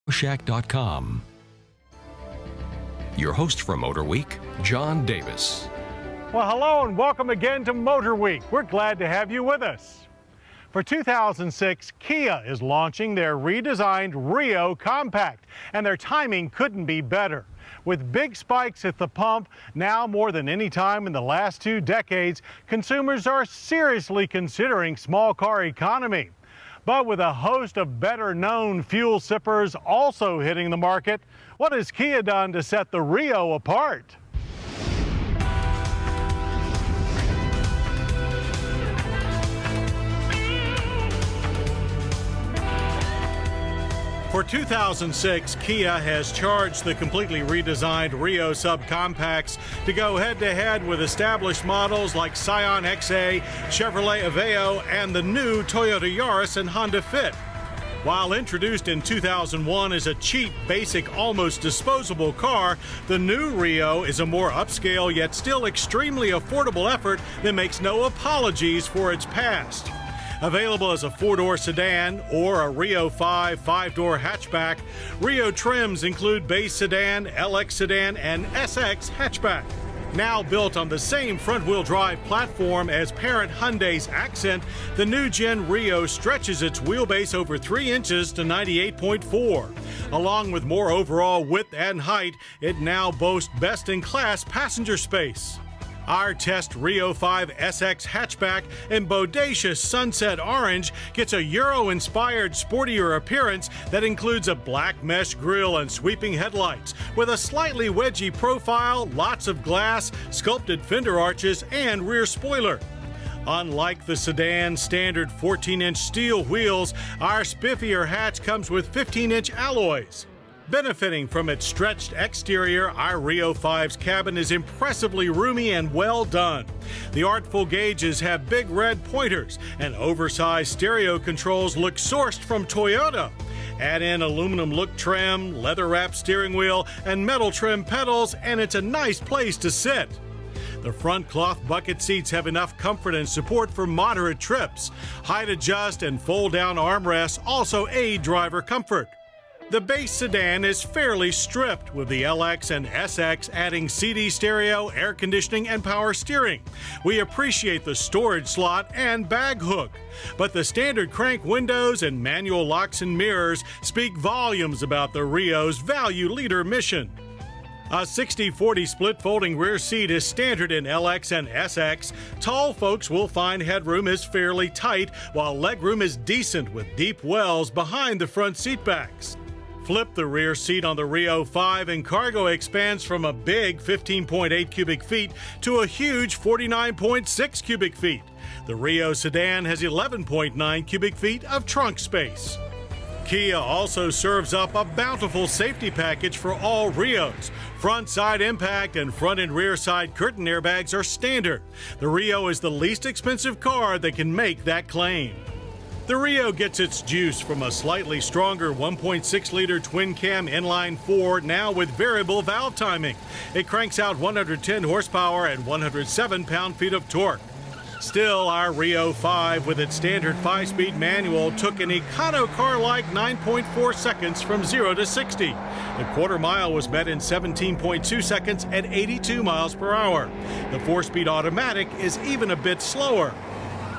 Shack.com. Your host for Motorweek, John Davis. Well, hello and welcome again to Motorweek. We're glad to have you with us. For 2006, Kia is launching their redesigned Rio Compact, and their timing couldn't be better. With big spikes at the pump, now more than any time in the last 2 decades, consumers are seriously considering small car economy. But with a host of better-known fuel sippers also hitting the market, what has Kia done to set the Rio apart? For 2006, Kia has charged the completely redesigned Rio subcompacts to go head-to-head with established models like Scion XA, Chevrolet Aveo, and the new Toyota Yaris and Honda Fit. While introduced in 2001 as a cheap, basic, almost disposable car, the new Rio is a more upscale yet still extremely affordable effort that makes no apologies for its past. Available as a 4-door sedan or a Rio 5 5-door hatchback, Rio trims include base sedan, LX sedan, and SX hatchback. Now built on the same front-wheel drive platform as parent Hyundai's Accent, the new Gen Rio stretches its wheelbase over 3 inches to 98.4. Along with more overall width and height, it now boasts best-in-class passenger space. Our test Rio 5 SX hatchback in bodacious sunset orange gets a Euro-inspired sportier appearance that includes a black mesh grille and sweeping headlights with a slightly wedgy profile, lots of glass, sculpted fender arches, and rear spoiler. Unlike the sedan's standard 14-inch steel wheels, our spiffier hatch comes with 15-inch alloys. Benefiting from its stretched exterior, our Rio 5's cabin is impressively roomy and well done. The artful gauges have big red pointers, and oversized stereo controls look sourced from Toyota. Add in aluminum look trim, leather-wrapped steering wheel, and metal trim pedals, and it's a nice place to sit. The front cloth bucket seats have enough comfort and support for moderate trips. Height adjust and fold-down armrests also aid driver comfort. The base sedan is fairly stripped, with the LX and SX adding CD stereo, air conditioning, and power steering. We appreciate the storage slot and bag hook, but the standard crank windows and manual locks and mirrors speak volumes about the Rio's value leader mission. A 60-40 split folding rear seat is standard in LX and SX. Tall folks will find headroom is fairly tight, while legroom is decent with deep wells behind the front seat backs. Flip the rear seat on the Rio 5 and cargo expands from a big 15.8 cubic feet to a huge 49.6 cubic feet. The Rio sedan has 11.9 cubic feet of trunk space. Kia also serves up a bountiful safety package for all Rios. Front side impact and front and rear side curtain airbags are standard. The Rio is the least expensive car that can make that claim. The Rio gets its juice from a slightly stronger 1.6-liter twin-cam inline-4, now with variable valve timing. It cranks out 110 horsepower and 107 pound-feet of torque. Still, our Rio 5 with its standard 5-speed manual took an econo car-like 9.4 seconds from 0 to 60. The quarter mile was met in 17.2 seconds at 82 miles per hour. The 4-speed automatic is even a bit slower.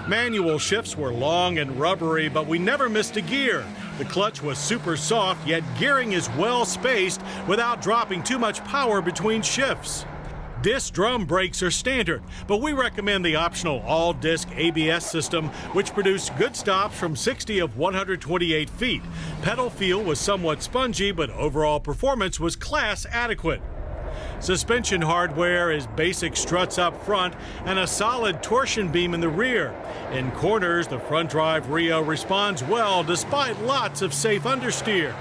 Manual shifts were long and rubbery, but we never missed a gear. The clutch was super soft, yet gearing is well spaced without dropping too much power between shifts. Disc drum brakes are standard, but we recommend the optional all-disc ABS system, which produced good stops from 60 of 128 feet. Pedal feel was somewhat spongy, but overall performance was class adequate. Suspension hardware is basic struts up front and a solid torsion beam in the rear. In corners, the front drive Rio responds well despite lots of safe understeer.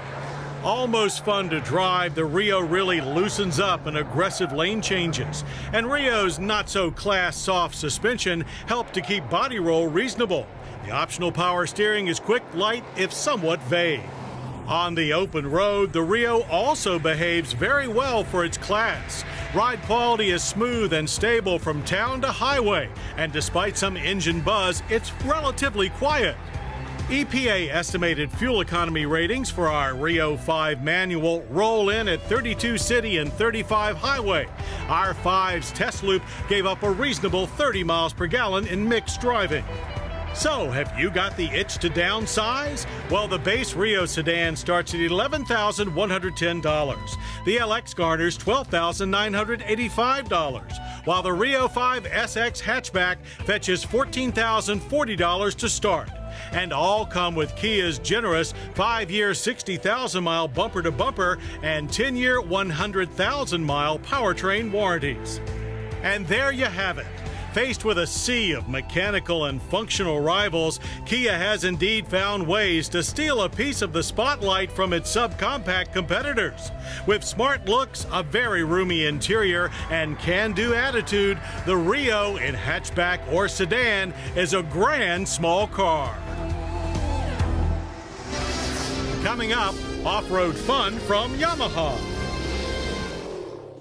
Almost fun to drive, the Rio really loosens up in aggressive lane changes. And Rio's not-so-class soft suspension helped to keep body roll reasonable. The optional power steering is quick, light, if somewhat vague. On the open road, the Rio also behaves very well for its class. Ride quality is smooth and stable from town to highway, and despite some engine buzz, it's relatively quiet. EPA estimated fuel economy ratings for our Rio 5 manual roll in at 32 city and 35 highway. Our 5's test loop gave up a reasonable 30 miles per gallon in mixed driving. So, have you got the itch to downsize? Well, the base Rio sedan starts at $11,110. The LX garners $12,985, while the Rio 5 SX hatchback fetches $14,040 to start. And all come with Kia's generous 5-year 60,000-mile bumper-to-bumper and 10-year 100,000-mile powertrain warranties. And there you have it. Faced with a sea of mechanical and functional rivals, Kia has indeed found ways to steal a piece of the spotlight from its subcompact competitors. With smart looks, a very roomy interior, and can-do attitude, the Rio in hatchback or sedan is a grand small car. Coming up, off-road fun from Yamaha.